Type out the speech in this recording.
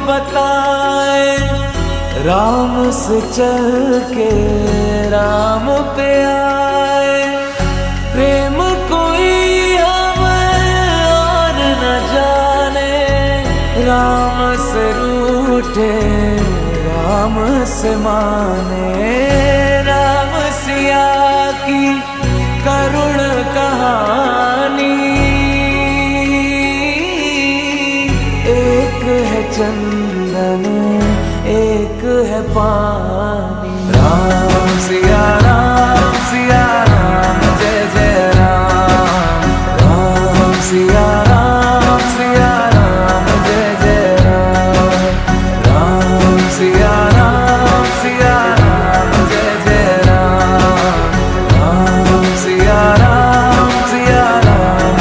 बताए, राम से चल के राम पे आए। प्रेम कोई हमें और न जाने, राम से रूठे राम से माने। राम सिया की करुण कहानी, एक है चंदन एक है पानी।